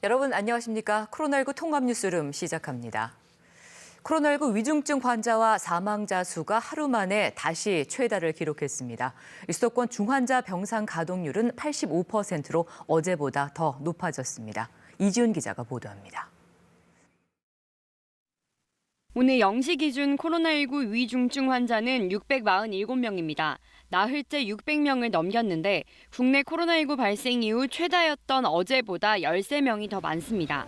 여러분 안녕하십니까? 코로나19 통합 뉴스룸 시작합니다. 코로나19 위중증 환자와 사망자 수가 하루 만에 다시 최다를 기록했습니다. 수도권 중환자 병상 가동률은 85%로 어제보다 더 높아졌습니다. 이지훈 기자가 보도합니다. 오늘 0시 기준 코로나19 위중증 환자는 647명입니다. 나흘째 600명을 넘겼는데 국내 코로나19 발생 이후 최다였던 어제보다 13명이 더 많습니다.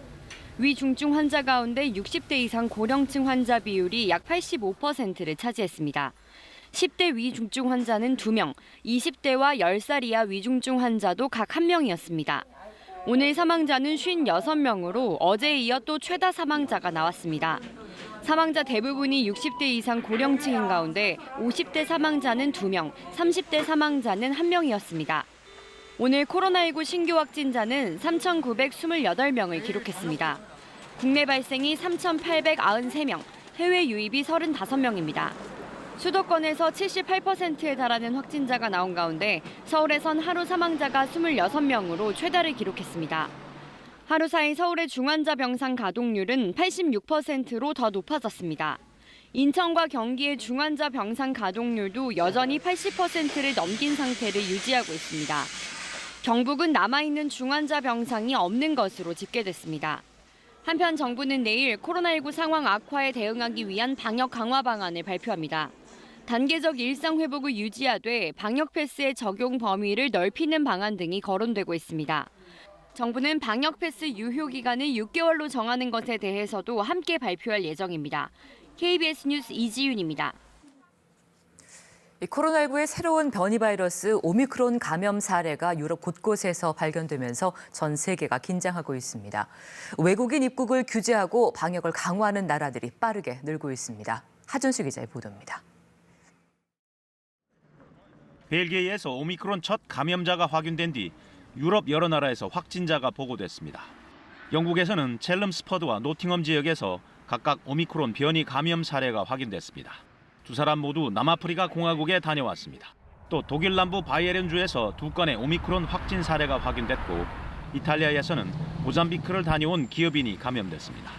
위중증 환자 가운데 60대 이상 고령층 환자 비율이 약 85%를 차지했습니다. 10대 위중증 환자는 2명, 20대와 10살 이하 위중증 환자도 각 1명이었습니다. 오늘 사망자는 56명으로 어제에 이어 또 최다 사망자가 나왔습니다. 사망자 대부분이 60대 이상 고령층인 가운데 50대 사망자는 2명, 30대 사망자는 1명이었습니다. 오늘 코로나19 신규 확진자는 3,928명을 기록했습니다. 국내 발생이 3,893명, 해외 유입이 35명입니다. 수도권에서 78%에 달하는 확진자가 나온 가운데 서울에선 하루 사망자가 26명으로 최다를 기록했습니다. 하루 사이 서울의 중환자 병상 가동률은 86%로 더 높아졌습니다. 인천과 경기의 중환자 병상 가동률도 여전히 80%를 넘긴 상태를 유지하고 있습니다. 경북은 남아있는 중환자 병상이 없는 것으로 집계됐습니다. 한편 정부는 내일 코로나19 상황 악화에 대응하기 위한 방역 강화 방안을 발표합니다. 단계적 일상 회복을 유지하되 방역 패스의 적용 범위를 넓히는 방안 등이 거론되고 있습니다. 정부는 방역 패스 유효 기간을 6개월로 정하는 것에 대해서도 함께 발표할 예정입니다. KBS 뉴스 이지윤입니다. 코로나19의 새로운 변이 바이러스 오미크론 감염 사례가 유럽 곳곳에서 발견되면서 전 세계가 긴장하고 있습니다. 외국인 입국을 규제하고 방역을 강화하는 나라들이 빠르게 늘고 있습니다. 하준수 기자의 보도입니다. 벨기에에서 오미크론 첫 감염자가 확인된 뒤 유럽 여러 나라에서 확진자가 보고됐습니다. 영국에서는 첼름스퍼드와 노팅엄 지역에서 각각 오미크론 변이 감염 사례가 확인됐습니다. 두 사람 모두 남아프리카 공화국에 다녀왔습니다. 또 독일 남부 바이에른주에서 2건의 오미크론 확진 사례가 확인됐고 이탈리아에서는 모잠비크를 다녀온 기업인이 감염됐습니다.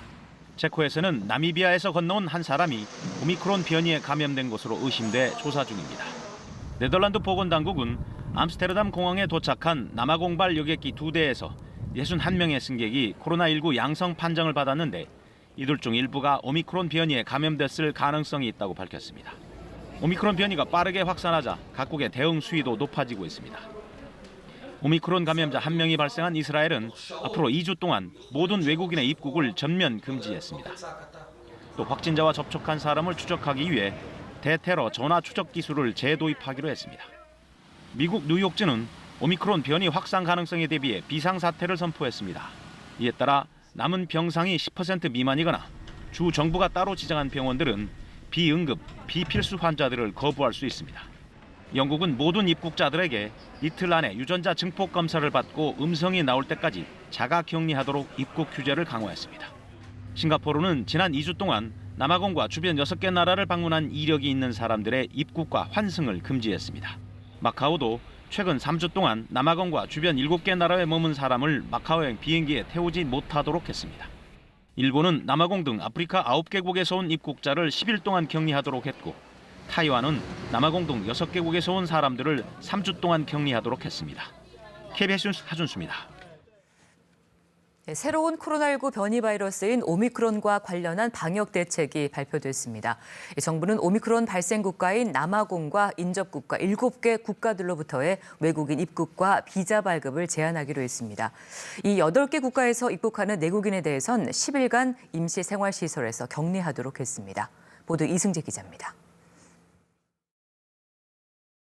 체코에서는 나미비아에서 건너온 한 사람이 오미크론 변이에 감염된 것으로 의심돼 조사 중입니다. 네덜란드 보건당국은 암스테르담 공항에 도착한 남아공발 여객기 2대에서 61명의 승객이 코로나19 양성 판정을 받았는데 이들 중 일부가 오미크론 변이에 감염됐을 가능성이 있다고 밝혔습니다. 오미크론 변이가 빠르게 확산하자 각국의 대응 수위도 높아지고 있습니다. 오미크론 감염자 1명이 발생한 이스라엘은 앞으로 2주 동안 모든 외국인의 입국을 전면 금지했습니다. 또 확진자와 접촉한 사람을 추적하기 위해 대테러 전화 추적 기술을 재도입하기로 했습니다. 미국 뉴욕주는 오미크론 변이 확산 가능성에 대비해 비상사태를 선포했습니다. 이에 따라 남은 병상이 10% 미만이거나 주 정부가 따로 지정한 병원들은 비응급, 비필수 환자들을 거부할 수 있습니다. 영국은 모든 입국자들에게 이틀 안에 유전자 증폭 검사를 받고 음성이 나올 때까지 자가 격리하도록 입국 규제를 강화했습니다. 싱가포르는 지난 2주 동안 남아공과 주변 6개 나라를 방문한 이력이 있는 사람들의 입국과 환승을 금지했습니다. 마카오도 최근 3주 동안 남아공과 주변 7개 나라에 머문 사람을 마카오행 비행기에 태우지 못하도록 했습니다. 일본은 남아공 등 아프리카 9개국에서 온 입국자를 10일 동안 격리하도록 했고 타이완은 남아공 등 6개국에서 온 사람들을 3주 동안 격리하도록 했습니다. KBS 뉴스 하준수입니다. 새로운 코로나19 변이 바이러스인 오미크론과 관련한 방역 대책이 발표됐습니다. 정부는 오미크론 발생 국가인 남아공과 인접 국가 7개 국가들로부터의 외국인 입국과 비자 발급을 제한하기로 했습니다. 이 8개 국가에서 입국하는 내국인에 대해선 10일간 임시 생활시설에서 격리하도록 했습니다. 보도 이승재 기자입니다.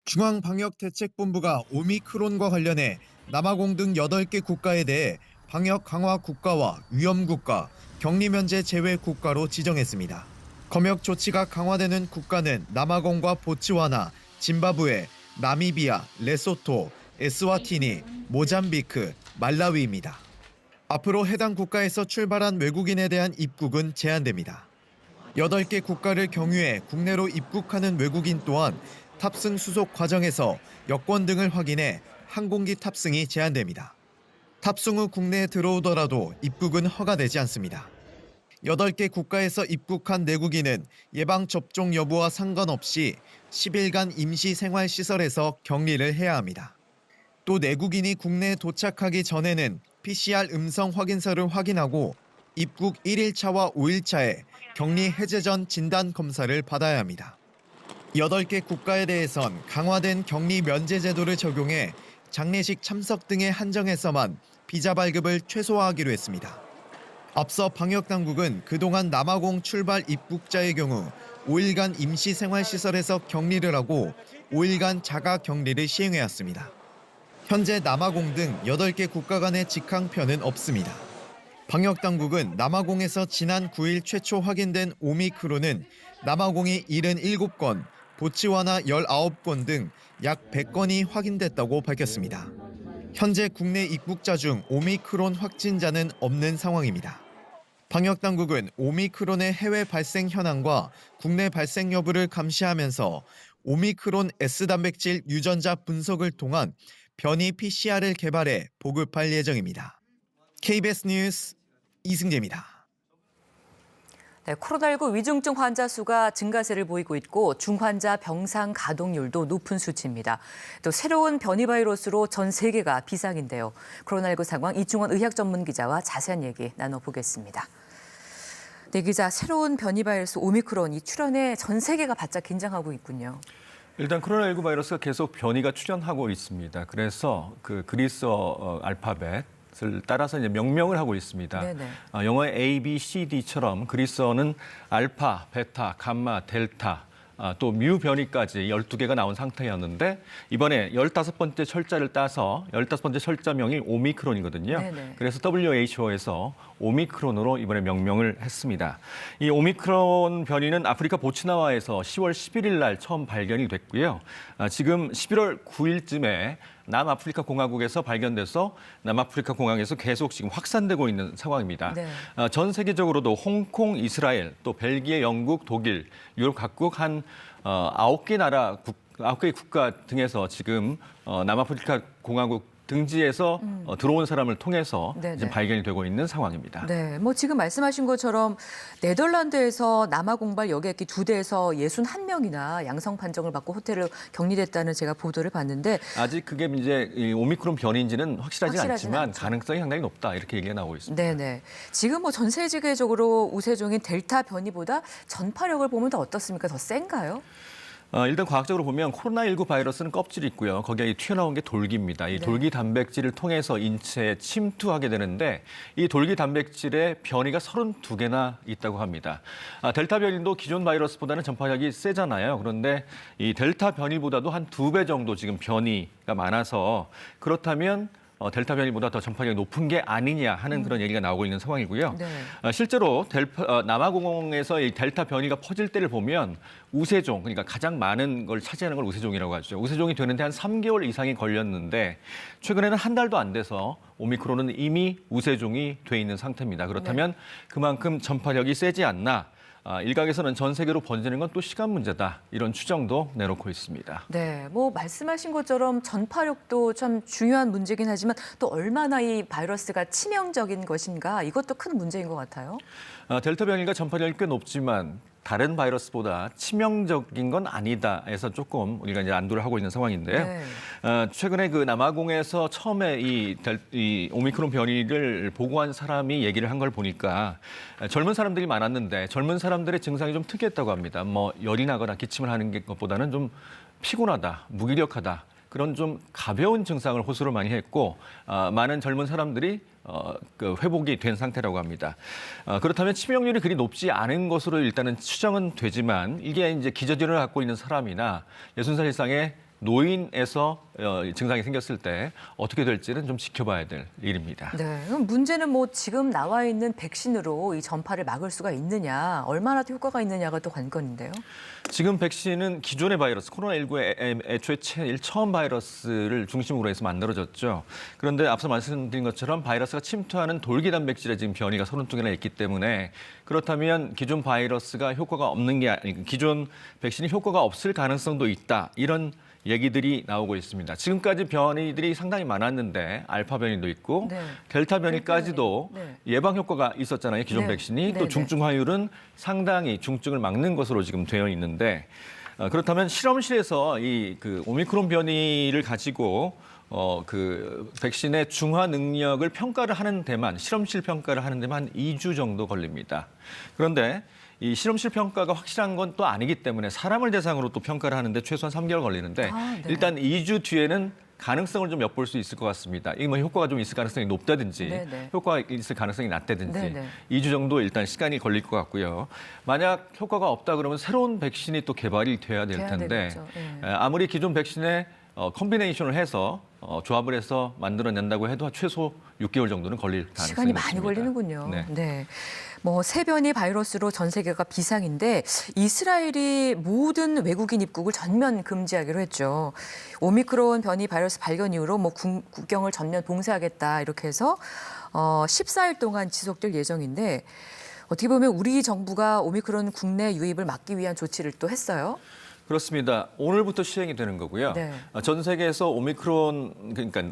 중앙방역대책본부가 오미크론과 관련해 남아공 등 8개 국가에 대해 방역 강화 국가와 위험 국가, 격리 면제 제외 국가로 지정했습니다. 검역 조치가 강화되는 국가는 남아공과 보츠와나, 짐바브웨, 나미비아, 레소토, 에스와티니, 모잠비크, 말라위입니다. 앞으로 해당 국가에서 출발한 외국인에 대한 입국은 제한됩니다. 8개 국가를 경유해 국내로 입국하는 외국인 또한 탑승 수속 과정에서 여권 등을 확인해 항공기 탑승이 제한됩니다. 탑승 후 국내에 들어오더라도 입국은 허가되지 않습니다. 8개 국가에서 입국한 내국인은 예방접종 여부와 상관없이 10일간 임시생활시설에서 격리를 해야 합니다. 또 내국인이 국내에 도착하기 전에는 PCR 음성 확인서를 확인하고 입국 1일차와 5일차에 격리 해제 전 진단 검사를 받아야 합니다. 8개 국가에 대해선 강화된 격리 면제 제도를 적용해 장례식 참석 등에 한정해서만 비자 발급을 최소화하기로 했습니다. 앞서 방역당국은 그동안 남아공 출발 입국자의 경우 5일간 임시생활시설에서 격리를 하고 5일간 자가격리를 시행해왔습니다. 현재 남아공 등 8개 국가 간의 직항편은 없습니다. 방역당국은 남아공에서 지난 9일 최초 확인된 오미크론은 남아공이 77건, 보츠와나 19건 등 약 100건이 확인됐다고 밝혔습니다. 현재 국내 입국자 중 오미크론 확진자는 없는 상황입니다. 방역당국은 오미크론의 해외 발생 현황과 국내 발생 여부를 감시하면서 오미크론 S단백질 유전자 분석을 통한 변이 PCR을 개발해 보급할 예정입니다. KBS 뉴스 이승재입니다. 네, 코로나19 위중증 환자 수가 증가세를 보이고 있고 중환자 병상 가동률도 높은 수치입니다. 또 새로운 변이 바이러스로 전 세계가 비상인데요. 코로나19 상황 이충원 의학 전문 기자와 자세한 얘기 나눠보겠습니다. 네, 기자, 새로운 변이 바이러스 오미크론이 출현해 전 세계가 바짝 긴장하고 있군요. 일단 코로나19 바이러스가 계속 변이가 출현하고 있습니다. 그래서 그 그리스어 알파벳을 따라서 이제 명명을 하고 있습니다. 네네. 영어의 A, B, C, D처럼 그리스어는 알파, 베타, 감마, 델타, 또 뮤 변이까지 12개가 나온 상태였는데 이번에 15번째 철자를 따서 15번째 철자명이 오미크론이거든요. 네네. 그래서 WHO에서 오미크론으로 이번에 명명을 했습니다. 이 오미크론 변이는 아프리카 보츠나와에서 10월 11일 날 처음 발견이 됐고요. 지금 11월 9일쯤에 남아프리카 공화국에서 발견돼서 남아프리카 공화국에서 계속 지금 확산되고 있는 상황입니다. 네. 전 세계적으로도 홍콩, 이스라엘, 또 벨기에, 영국, 독일, 유럽 각국 한 9개 국가 등에서 지금 남아프리카 공화국 등지에서 들어온 사람을 통해서 지금 발견이 되고 있는 상황입니다. 네, 뭐 지금 말씀하신 것처럼 네덜란드에서 남아공발 여객기 2대에서 61명이나 양성 판정을 받고 호텔을 격리됐다는 제가 보도를 봤는데 아직 그게 이제 이 오미크론 변이인지는 확실하지는 않지만 않죠. 가능성이 상당히 높다 이렇게 얘기가 나오고 있습니다. 네네. 지금 뭐 전 세계적으로 우세종인 델타 변이보다 전파력을 보면 더 어떻습니까? 더 센가요? 일단 과학적으로 보면 코로나19 바이러스는 껍질이 있고요. 거기에 튀어나온 게 돌기입니다. 이 돌기 단백질을 통해서 인체에 침투하게 되는데 이 돌기 단백질의 변이가 32개나 있다고 합니다. 델타 변이도 기존 바이러스보다는 전파력이 세잖아요. 그런데 이 델타 변이보다도 한 2배 정도 지금 변이가 많아서 그렇다면 델타 변이보다 더 전파력이 높은 게 아니냐 하는 그런 얘기가 나오고 있는 상황이고요. 네. 실제로 남아공에서 이 델타 변이가 퍼질 때를 보면 우세종, 그러니까 가장 많은 걸 차지하는 걸 우세종이라고 하죠. 우세종이 되는데 한 3개월 이상이 걸렸는데 최근에는 한 달도 안 돼서 오미크론은 이미 우세종이 돼 있는 상태입니다. 그렇다면 그만큼 전파력이 세지 않나. 일각에서는 전 세계로 번지는 건 또 시간 문제다. 이런 추정도 내놓고 있습니다. 네, 뭐 말씀하신 것처럼 전파력도 참 중요한 문제긴 하지만 또 얼마나 이 바이러스가 치명적인 것인가 이것도 큰 문제인 것 같아요. 델타 변이가 전파력이 꽤 높지만 다른 바이러스보다 치명적인 건 아니다 해서 조금 우리가 이제 안도를 하고 있는 상황인데요. 네. 최근에 그 남아공에서 처음에 이 오미크론 변이를 보고한 사람이 얘기를 한 걸 보니까 젊은 사람들이 많았는데 젊은 사람들의 증상이 좀 특이했다고 합니다. 뭐 열이 나거나 기침을 하는 것보다는 좀 피곤하다, 무기력하다. 그런 좀 가벼운 증상을 호소를 많이 했고 많은 젊은 사람들이 그 회복이 된 상태라고 합니다. 그렇다면 치명률이 그리 높지 않은 것으로 일단은 추정은 되지만 이게 이제 기저질환을 갖고 있는 사람이나 60살 이상의 노인에서 증상이 생겼을 때 어떻게 될지는 좀 지켜봐야 될 일입니다. 네, 그럼 문제는 뭐 지금 나와 있는 백신으로 이 전파를 막을 수가 있느냐, 얼마나 더 효과가 있느냐가 또 관건인데요. 지금 백신은 기존의 바이러스, 코로나19의 애초에 제일 처음 바이러스를 중심으로 해서 만들어졌죠. 그런데 앞서 말씀드린 것처럼 바이러스가 침투하는 돌기 단백질에 지금 변이가 32개나 있기 때문에 그렇다면 기존 바이러스가 효과가 없는 게 아니고 기존 백신이 효과가 없을 가능성도 있다. 이런 얘기들이 나오고 있습니다. 지금까지 변이들이 상당히 많았는데 알파 변이도 있고 네. 델타 변이까지도 네. 예방 효과가 있었잖아요. 기존 네. 백신이. 네, 또 네. 중증화율은 상당히 중증을 막는 것으로 지금 되어 있는데 그렇다면 실험실에서 이 그 오미크론 변이를 가지고 그 백신의 중화 능력을 평가를 하는 데만 실험실 평가를 하는 데만 한 2주 정도 걸립니다. 그런데 이 실험실 평가가 확실한 건 또 아니기 때문에 사람을 대상으로 또 평가를 하는데 최소한 3개월 걸리는데 네. 일단 2주 뒤에는 가능성을 좀 엿볼 수 있을 것 같습니다. 이게 뭐 효과가 좀 있을 가능성이 높다든지 네네. 효과가 있을 가능성이 낮다든지 네네. 2주 정도 일단 시간이 걸릴 것 같고요. 만약 효과가 없다 그러면 새로운 백신이 또 개발이 돼야 될 돼야 텐데 되겠죠. 예. 아무리 기존 백신에 컨비네이션을 해서 조합을 해서 만들어낸다고 해도 최소 6개월 정도는 걸릴 가능성이 시간이 높습니다. 많이 걸리는군요. 네. 네. 뭐 새 변이 바이러스로 전 세계가 비상인데 이스라엘이 모든 외국인 입국을 전면 금지하기로 했죠. 오미크론 변이 바이러스 발견 이후로 뭐 국경을 전면 봉쇄하겠다 이렇게 해서 14일 동안 지속될 예정인데 어떻게 보면 우리 정부가 오미크론 국내 유입을 막기 위한 조치를 또 했어요. 그렇습니다. 오늘부터 시행이 되는 거고요. 네. 전 세계에서 오미크론 그러니까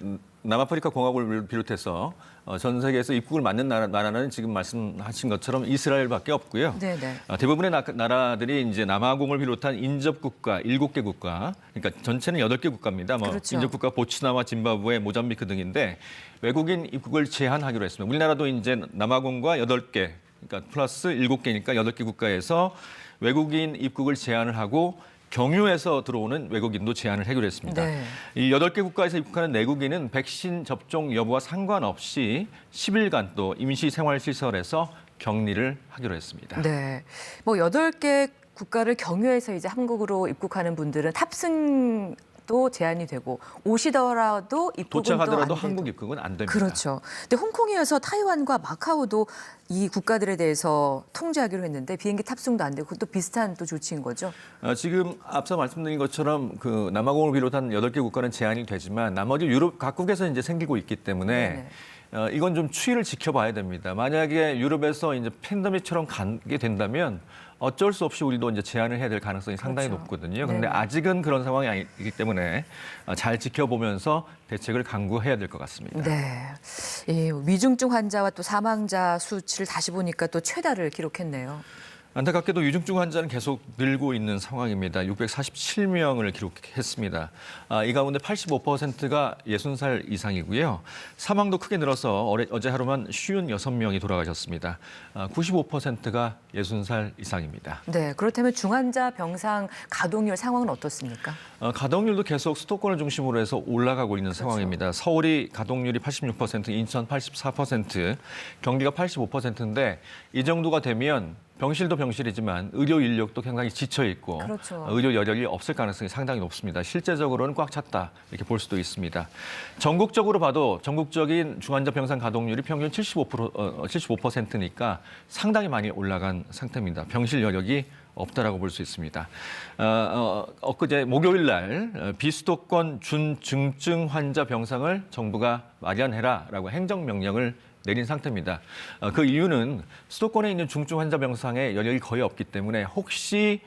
남아프리카 공화국을 비롯해서 전 세계에서 입국을 막는 나라는 지금 말씀하신 것처럼 이스라엘밖에 없고요. 네네. 대부분의 나라들이 이제 남아공을 비롯한 인접 국가 7개 국가, 그러니까 전체는 8개 국가입니다. 뭐 그렇죠. 인접 국가 보츠나와 짐바브웨, 모잠비크 등인데 외국인 입국을 제한하기로 했습니다. 우리나라도 이제 남아공과 8개, 그러니까 플러스 7개니까 8개 국가에서 외국인 입국을 제한을 하고 경유해서 들어오는 외국인도 제한을 해결했습니다. 네. 이 8개 국가에서 입국하는 내국인은 백신 접종 여부와 상관없이 10일간 또 임시 생활시설에서 격리를 하기로 했습니다. 네. 뭐 8개 국가를 경유해서 이제 한국으로 입국하는 분들은 탑승도 제한이 되고 오시더라도 입국은 도착하더라도 또안 한국 되고. 입국은 안 됩니다. 그렇죠. 근데 홍콩이어서 타이완과 마카오도 이 국가들에 대해서 통제하기로 했는데 비행기 탑승도 안 되고 그것도 비슷한 또 조치인 거죠. 지금 앞서 말씀드린 것처럼 그 남아공을 비롯한 8개 국가는 제한이 되지만 나머지 유럽 각국에서 이제 생기고 있기 때문에 이건 좀 추이를 지켜봐야 됩니다. 만약에 유럽에서 이제 팬데믹처럼 가게 된다면 어쩔 수 없이 우리도 이제 제한을 해야 될 가능성이 상당히 그렇죠. 높거든요. 그런데 네. 아직은 그런 상황이 아니기 때문에 잘 지켜보면서 대책을 강구해야 될 것 같습니다. 네. 이 위중증 환자와 또 사망자 수치를 다시 보니까 또 최다를 기록했네요. 안타깝게도 위중증 환자는 계속 늘고 있는 상황입니다. 647명을 기록했습니다. 이 가운데 85%가 60살 이상이고요. 사망도 크게 늘어서 어제 하루만 56명이 돌아가셨습니다. 95%가 60살 이상입니다. 네. 그렇다면 중환자 병상 가동률 상황은 어떻습니까? 가동률도 계속 수도권을 중심으로 해서 올라가고 있는 상황입니다. 서울이 가동률이 86%, 인천 84%, 경기가 85%인데 이 정도가 되면 병실도 병실이지만 의료 인력도 굉장히 지쳐 있고 그렇죠. 의료 여력이 없을 가능성이 상당히 높습니다. 실제적으로는 꽉 찼다 이렇게 볼 수도 있습니다. 전국적으로 봐도 전국적인 중환자 병상 가동률이 평균 75%니까 상당히 많이 올라간 상태입니다. 병실 여력이 없다라고 볼 수 있습니다. 엊그제 목요일 날 비수도권 준중증 환자 병상을 정부가 마련해라라고 행정명령을 내린 상태입니다. 그 이유는 수도권에 있는 중증 환자 병상에 여력이 거의 없기 때문에 혹시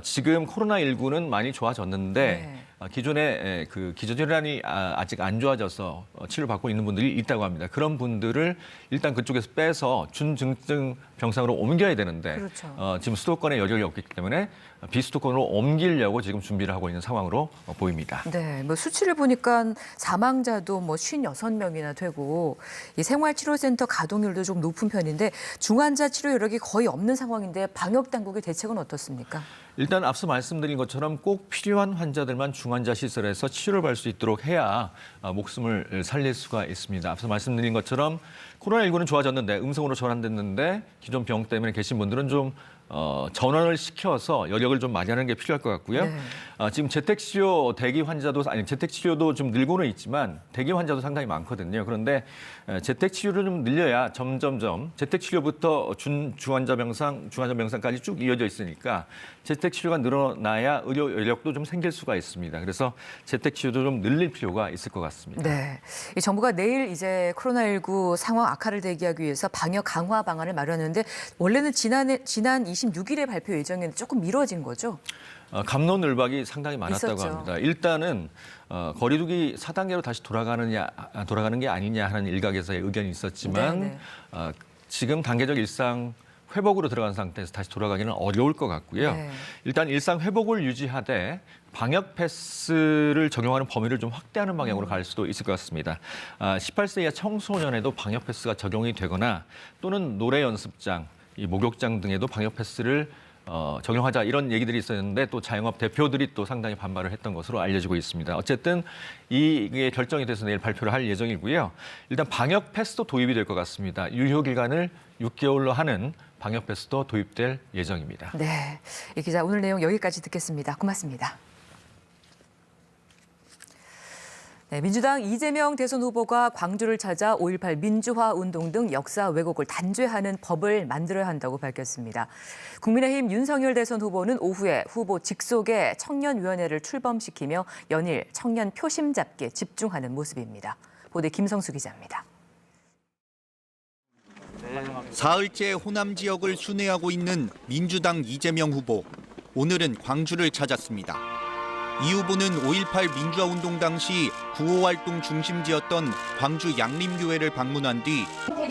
지금 코로나19는 많이 좋아졌는데 기존에 그 기저질환이 아직 안 좋아져서 치료받고 있는 분들이 있다고 합니다. 그런 분들을 일단 그쪽에서 빼서 준중증 병상으로 옮겨야 되는데 그렇죠. 지금 수도권에 여력이 없기 때문에 비수도권으로 옮기려고 지금 준비를 하고 있는 상황으로 보입니다. 네, 뭐 수치를 보니까 사망자도 뭐 56명이나 되고 이 생활치료센터 가동률도 좀 높은 편인데 중환자 치료 여력이 거의 없는 상황인데 방역 당국의 대책은 어떻습니까? 일단 앞서 말씀드린 것처럼 꼭 필요한 환자들만 중환자 시설에서 치료를 받을 수 있도록 해야 목숨을 살릴 수가 있습니다. 앞서 말씀드린 것처럼 코로나19는 좋아졌는데 음성으로 전환됐는데 기존 병 때문에 계신 분들은 좀 전환을 시켜서 여력을 좀 마련하는 게 필요할 것 같고요. 네. 지금 재택치료 대기 환자도 재택치료도 좀 늘고는 있지만 대기 환자도 상당히 많거든요. 그런데 재택치료를 좀 늘려야 점점점 재택치료부터 중환자 병상까지 쭉 이어져 있으니까 재택치료가 늘어나야 의료 인력도 좀 생길 수가 있습니다. 그래서 재택치료도 좀 늘릴 필요가 있을 것 같습니다. 네, 이 정부가 내일 이제 코로나19 상황 악화를 대비하기 위해서 방역 강화 방안을 마련했는데 원래는 지난 26일에 발표 예정이었는데 조금 미뤄진 거죠? 갑론을박이 상당히 많았다고 있었죠. 합니다. 일단은 거리두기 4단계로 다시 돌아가는 게 아니냐 하는 일각에서의 의견이 있었지만 네. 지금 단계적 일상 회복으로 들어간 상태에서 다시 돌아가기는 어려울 것 같고요. 네. 일단 일상 회복을 유지하되 방역 패스를 적용하는 범위를 좀 확대하는 방향으로 갈 수도 있을 것 같습니다. 18세 이하 청소년에도 방역 패스가 적용이 되거나 또는 노래 연습장, 이 목욕장 등에도 방역 패스를 적용하자 이런 얘기들이 있었는데 또 자영업 대표들이 또 상당히 반발을 했던 것으로 알려지고 있습니다. 어쨌든 이게 결정이 돼서 내일 발표를 할 예정이고요. 일단 방역 패스도 도입이 될 것 같습니다. 유효 기간을 6개월로 하는 방역 패스도 도입될 예정입니다. 네, 이 기자 오늘 내용 여기까지 듣겠습니다. 고맙습니다. 네, 민주당 이재명 대선 후보가 광주를 찾아 5.18 민주화 운동 등 역사 왜곡을 단죄하는 법을 만들어야 한다고 밝혔습니다. 국민의힘 윤석열 대선 후보는 오후에 후보 직속의 청년위원회를 출범시키며 연일 청년 표심 잡기에 집중하는 모습입니다. 보도 김성수 기자입니다. 사흘째 호남 지역을 순회하고 있는 민주당 이재명 후보. 오늘은 광주를 찾았습니다. 이 후보는 5.18 민주화 운동 당시 구호 활동 중심지였던 광주 양림교회를 방문한 뒤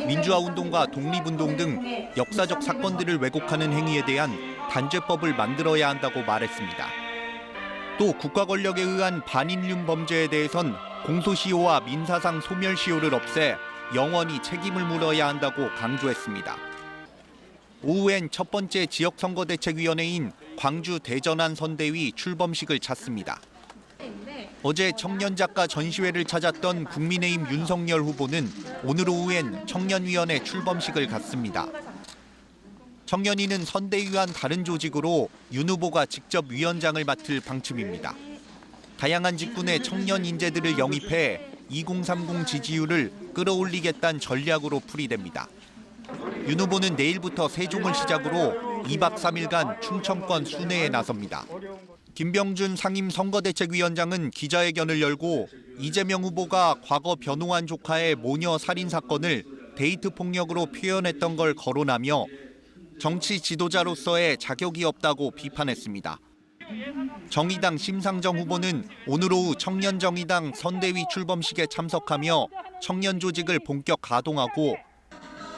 민주화 운동과 독립운동 등 역사적 사건들을 왜곡하는 행위에 대한 단죄법을 만들어야 한다고 말했습니다. 또 국가 권력에 의한 반인륜 범죄에 대해선 공소시효와 민사상 소멸시효를 없애 영원히 책임을 물어야 한다고 강조했습니다. 오후엔 첫 번째 지역선거대책위원회인 광주 대전안 선대위 출범식을 찾습니다. 어제 청년작가 전시회를 찾았던 국민의힘 윤석열 후보는 오늘 오후엔 청년위원회 출범식을 갔습니다. 청년위는 선대위와는 다른 조직으로 윤 후보가 직접 위원장을 맡을 방침입니다. 다양한 직군의 청년 인재들을 영입해 2030 지지율을 끌어올리겠다는 전략으로 풀이됩니다. 윤 후보는 내일부터 세종을 시작으로 2박 3일간 충청권 순회에 나섭니다. 김병준 상임 선거대책위원장은 기자회견을 열고 이재명 후보가 과거 변호한 조카의 모녀 살인 사건을 데이트 폭력으로 표현했던 걸 거론하며 정치 지도자로서의 자격이 없다고 비판했습니다. 정의당 심상정 후보는 오늘 오후 청년정의당 선대위 출범식에 참석하며 청년 조직을 본격 가동하고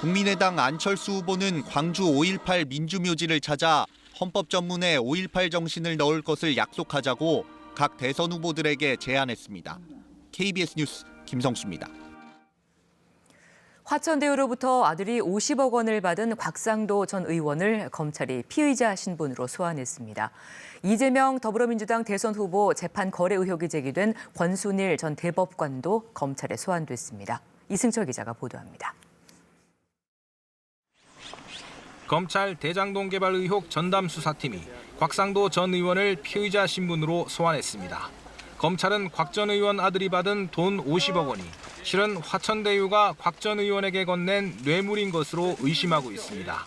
국민의당 안철수 후보는 광주 5.18 민주묘지를 찾아 헌법 전문에 5.18 정신을 넣을 것을 약속하자고 각 대선 후보들에게 제안했습니다. KBS 뉴스 김성수입니다. 화천대유로부터 아들이 50억 원을 받은 곽상도 전 의원을 검찰이 피의자 신분으로 소환했습니다. 이재명 더불어민주당 대선 후보 재판 거래 의혹이 제기된 권순일 전 대법관도 검찰에 소환됐습니다. 이승철 기자가 보도합니다. 검찰 대장동 개발 의혹 전담 수사팀이 곽상도 전 의원을 피의자 신분으로 소환했습니다. 검찰은 곽 전 의원 아들이 받은 돈 50억 원이 실은 화천대유가 곽 전 의원에게 건넨 뇌물인 것으로 의심하고 있습니다.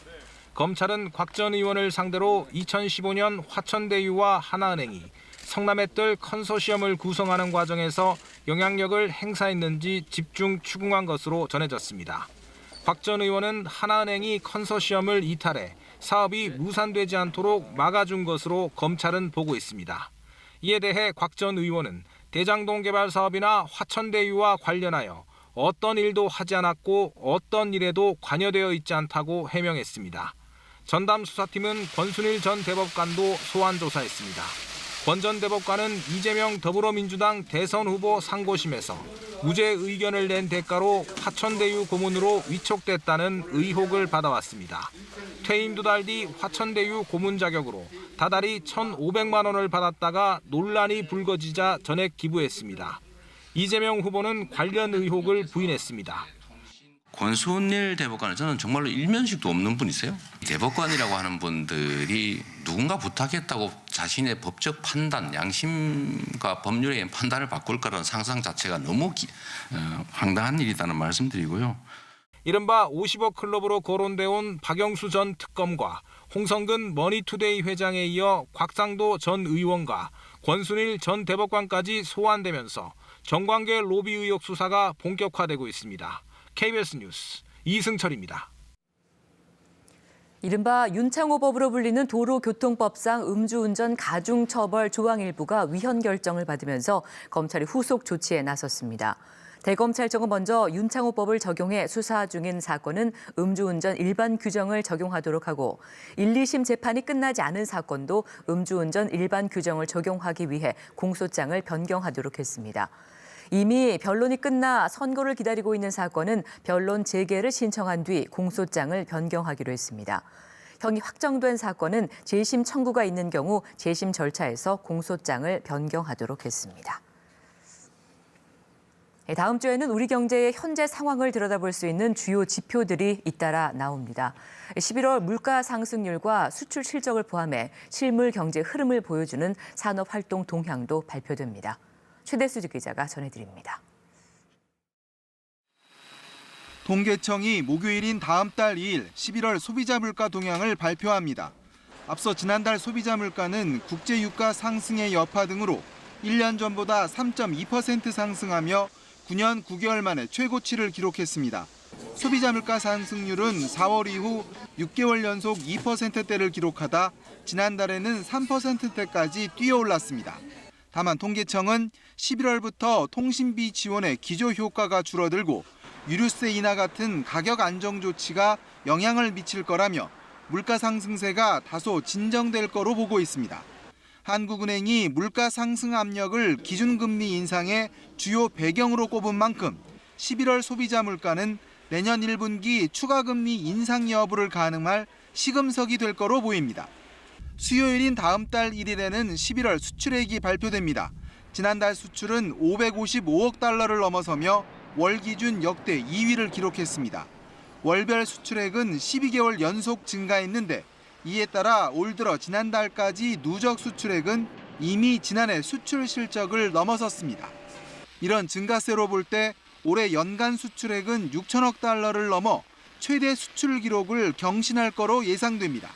검찰은 곽 전 의원을 상대로 2015년 화천대유와 하나은행이 성남의뜰 컨소시엄을 구성하는 과정에서 영향력을 행사했는지 집중 추궁한 것으로 전해졌습니다. 곽 전 의원은 하나은행이 컨소시엄을 이탈해 사업이 무산되지 않도록 막아준 것으로 검찰은 보고 있습니다. 이에 대해 곽 전 의원은 대장동 개발 사업이나 화천대유와 관련하여 어떤 일도 하지 않았고 어떤 일에도 관여되어 있지 않다고 해명했습니다. 전담 수사팀은 권순일 전 대법관도 소환 조사했습니다. 권 전 대법관은 이재명 더불어민주당 대선 후보 상고심에서 무죄 의견을 낸 대가로 화천대유 고문으로 위촉됐다는 의혹을 받아왔습니다. 퇴임 2달 뒤 화천대유 고문 자격으로 다달이 1,500만 원을 받았다가 논란이 불거지자 전액 기부했습니다. 이재명 후보는 관련 의혹을 부인했습니다. 권순일 대법관은 저는 정말로 일면식도 없는 분이세요. 대법관이라고 하는 분들이 누군가 부탁했다고 자신의 법적 판단, 양심과 법률에 의한 판단을 바꿀 거라는 상상 자체가 너무 황당한 일이라는 말씀드리고요. 이른바 50억 클럽으로 거론돼 온 박영수 전 특검과 홍성근 머니투데이 회장에 이어 곽상도 전 의원과 권순일 전 대법관까지 소환되면서 정관계 로비 의혹 수사가 본격화되고 있습니다. KBS 뉴스 이승철입니다. 이른바 윤창호법으로 불리는 도로교통법상 음주운전 가중처벌 조항 일부가 위헌 결정을 받으면서 검찰이 후속 조치에 나섰습니다. 대검찰청은 먼저 윤창호법을 적용해 수사 중인 사건은 음주운전 일반 규정을 적용하도록 하고 1, 2심 재판이 끝나지 않은 사건도 음주운전 일반 규정을 적용하기 위해 공소장을 변경하도록 했습니다. 이미 변론이 끝나 선고를 기다리고 있는 사건은 변론 재개를 신청한 뒤 공소장을 변경하기로 했습니다. 형이 확정된 사건은 재심 청구가 있는 경우 재심 절차에서 공소장을 변경하도록 했습니다. 다음 주에는 우리 경제의 현재 상황을 들여다볼 수 있는 주요 지표들이 잇따라 나옵니다. 11월 물가 상승률과 수출 실적을 포함해 실물 경제 흐름을 보여주는 산업활동 동향도 발표됩니다. 최대수 기자가 전해드립니다. 통계청이 목요일인 다음 달 2일 11월 소비자 물가 동향을 발표합니다. 앞서 지난달 소비자 물가는 국제 유가 상승의 여파 등으로 1년 전보다 3.2% 상승하며 9년 9개월 만에 최고치를 기록했습니다. 소비자 물가 상승률은 4월 이후 6개월 연속 2%대를 기록하다 지난달에는 3%대까지 뛰어올랐습니다. 다만 통계청은 11월부터 통신비 지원의 기조 효과가 줄어들고 유류세 인하 같은 가격 안정 조치가 영향을 미칠 거라며 물가 상승세가 다소 진정될 거로 보고 있습니다. 한국은행이 물가 상승 압력을 기준금리 인상의 주요 배경으로 꼽은 만큼 11월 소비자 물가는 내년 1분기 추가금리 인상 여부를 가늠할 시금석이 될 거로 보입니다. 수요일인 다음 달 1일에는 11월 수출액이 발표됩니다. 지난달 수출은 555억 달러를 넘어서며 월 기준 역대 2위를 기록했습니다. 월별 수출액은 12개월 연속 증가했는데 이에 따라 올 들어 지난달까지 누적 수출액은 이미 지난해 수출 실적을 넘어섰습니다. 이런 증가세로 볼 때 올해 연간 수출액은 6천억 달러를 넘어 최대 수출 기록을 경신할 거로 예상됩니다.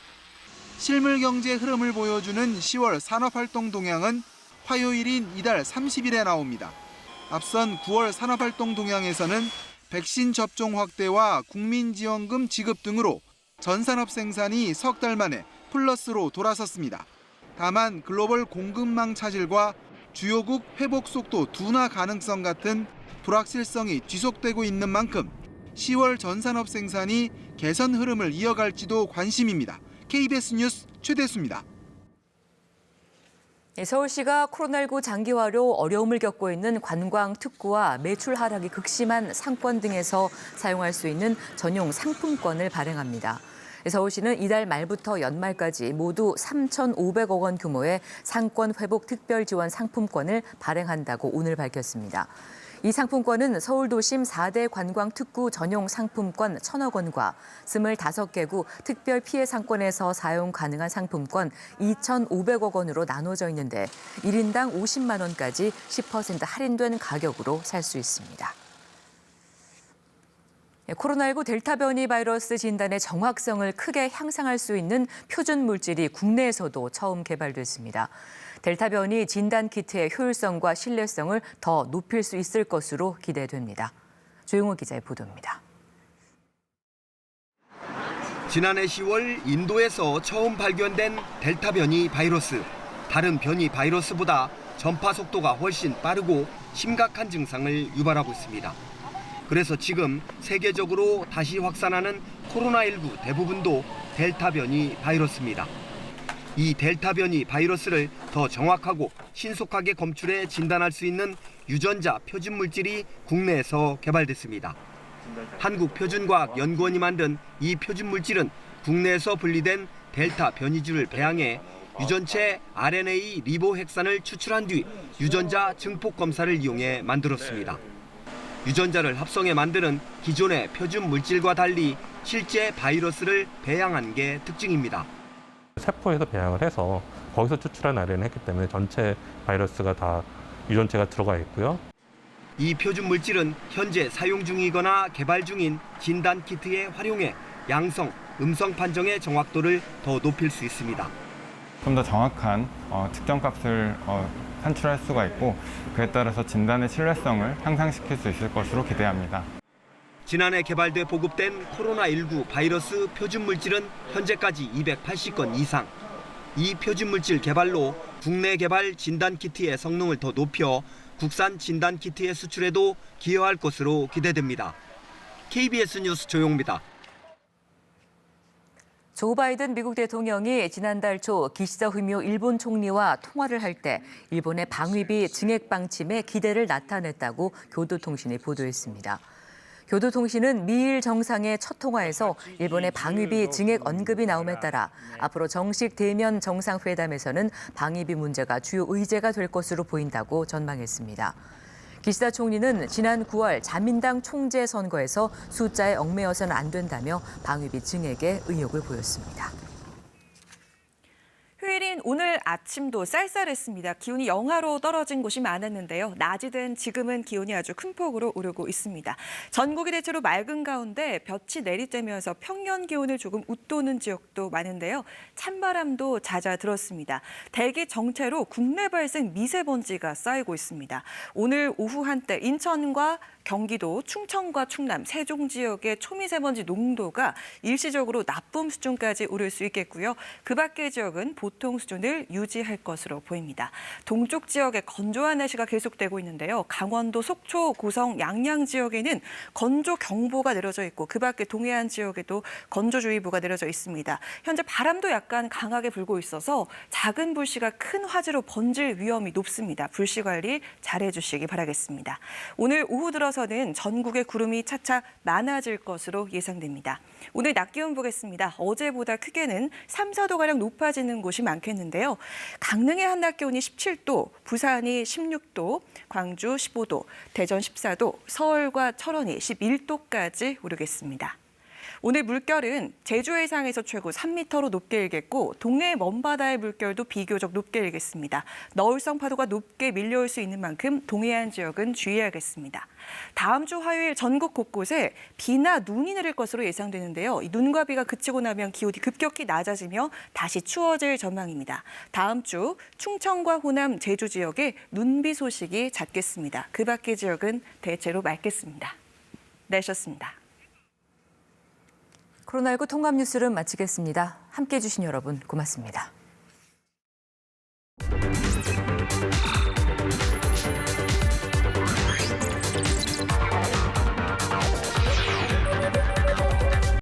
실물 경제 흐름을 보여주는 10월 산업활동 동향은 화요일인 이달 30일에 나옵니다. 앞선 9월 산업활동 동향에서는 백신 접종 확대와 국민지원금 지급 등으로 전산업 생산이 석 달 만에 플러스로 돌아섰습니다. 다만 글로벌 공급망 차질과 주요국 회복 속도 둔화 가능성 같은 불확실성이 지속되고 있는 만큼 10월 전산업 생산이 개선 흐름을 이어갈지도 관심입니다. KBS 뉴스 최대수입니다. 서울시가 코로나19 장기화로 어려움을 겪고 있는 관광 특구와 매출 하락이 극심한 상권 등에서 사용할 수 있는 전용 상품권을 발행합니다. 서울시는 이달 말부터 연말까지 모두 3,500억 원 규모의 상권 회복 특별 지원 상품권을 발행한다고 오늘 밝혔습니다. 이 상품권은 서울도심 4대 관광특구 전용 상품권 1,000억 원과 25개구 특별 피해 상권에서 사용 가능한 상품권 2,500억 원으로 나눠져 있는데 1인당 50만 원까지 10% 할인된 가격으로 살 수 있습니다. 코로나19 델타 변이 바이러스 진단의 정확성을 크게 향상할 수 있는 표준 물질이 국내에서도 처음 개발됐습니다. 델타 변이 진단 키트의 효율성과 신뢰성을 더 높일 수 있을 것으로 기대됩니다. 조용호 기자의 보도입니다. 지난해 10월 인도에서 처음 발견된 델타 변이 바이러스. 다른 변이 바이러스보다 전파 속도가 훨씬 빠르고 심각한 증상을 유발하고 있습니다. 그래서 지금 세계적으로 다시 확산하는 코로나19 대부분도 델타 변이 바이러스입니다. 이 델타 변이 바이러스를 더 정확하고 신속하게 검출해 진단할 수 있는 유전자 표준 물질이 국내에서 개발됐습니다. 한국표준과학연구원이 만든 이 표준 물질은 국내에서 분리된 델타 변이주를 배양해 유전체 RNA 리보핵산을 추출한 뒤 유전자 증폭 검사를 이용해 만들었습니다. 유전자를 합성해 만드는 기존의 표준 물질과 달리 실제 바이러스를 배양한 게 특징입니다. 세포에서 배양을 해서 거기서 추출한 RNA를 했기 때문에 전체 바이러스가 다 유전체가 들어가 있고요. 이 표준 물질은 현재 사용 중이거나 개발 중인 진단 키트에 활용해 양성, 음성 판정의 정확도를 더 높일 수 있습니다. 좀 더 정확한 측정 값을 산출할 수가 있고 그에 따라서 진단의 신뢰성을 향상시킬 수 있을 것으로 기대합니다. 지난해 개발돼 보급된 코로나19 바이러스 표준 물질은 현재까지 280건 이상. 이 표준 물질 개발로 국내 개발 진단키트의 성능을 더 높여 국산 진단키트의 수출에도 기여할 것으로 기대됩니다. KBS 뉴스 조용입니다. 조 바이든 미국 대통령이 지난달 초 기시다 후미오 일본 총리와 통화를 할 때 일본의 방위비 증액 방침에 기대를 나타냈다고 교도통신이 보도했습니다. 교도통신은 미일 정상의 첫 통화에서 일본의 방위비 증액 언급이 나옴에 따라 앞으로 정식 대면 정상회담에서는 방위비 문제가 주요 의제가 될 것으로 보인다고 전망했습니다. 기시다 총리는 지난 9월 자민당 총재 선거에서 숫자에 얽매여서는 안 된다며 방위비 증액에 의욕을 보였습니다. 휴일인 오늘 아침도 쌀쌀했습니다. 기온이 영하로 떨어진 곳이 많았는데요. 낮이 된 지금은 기온이 아주 큰 폭으로 오르고 있습니다. 전국이 대체로 맑은 가운데 볕이 내리쬐면서 평년 기온을 조금 웃도는 지역도 많은데요. 찬바람도 잦아들었습니다. 대기 정체로 국내 발생 미세먼지가 쌓이고 있습니다. 오늘 오후 한때 인천과 경기도, 충청과 충남, 세종 지역의 초미세먼지 농도가 일시적으로 나쁨 수준까지 오를 수 있겠고요. 그 밖의 지역은 보통 수준을 유지할 것으로 보입니다. 동쪽 지역에 건조한 날씨가 계속되고 있는데요. 강원도 속초, 고성, 양양 지역에는 건조경보가 내려져 있고 그 밖에 동해안 지역에도 건조주의보가 내려져 있습니다. 현재 바람도 약간 강하게 불고 있어서 작은 불씨가 큰 화재로 번질 위험이 높습니다. 불씨 관리 잘해 주시기 바라겠습니다. 오늘 오후 들어서는 전국에 구름이 차차 많아질 것으로 예상됩니다. 오늘 낮 기온 보겠습니다. 어제보다 크게는 3, 4도가량 높아지는 곳이 많겠는데요. 강릉의 한낮 기온이 17도, 부산이 16도, 광주 15도, 대전 14도, 서울과 철원이 11도까지 오르겠습니다. 오늘 물결은 제주 해상에서 최고 3m로 높게 일겠고 동해 먼바다의 물결도 비교적 높게 일겠습니다. 너울성 파도가 높게 밀려올 수 있는 만큼 동해안 지역은 주의하겠습니다. 다음 주 화요일 전국 곳곳에 비나 눈이 내릴 것으로 예상되는데요. 이 눈과 비가 그치고 나면 기온이 급격히 낮아지며 다시 추워질 전망입니다. 다음 주 충청과 호남, 제주 지역에 눈비 소식이 잦겠습니다. 그 밖의 지역은 대체로 맑겠습니다. 날씨였습니다. 코로나19 통합 뉴스를 마치겠습니다. 함께해 주신 여러분 고맙습니다.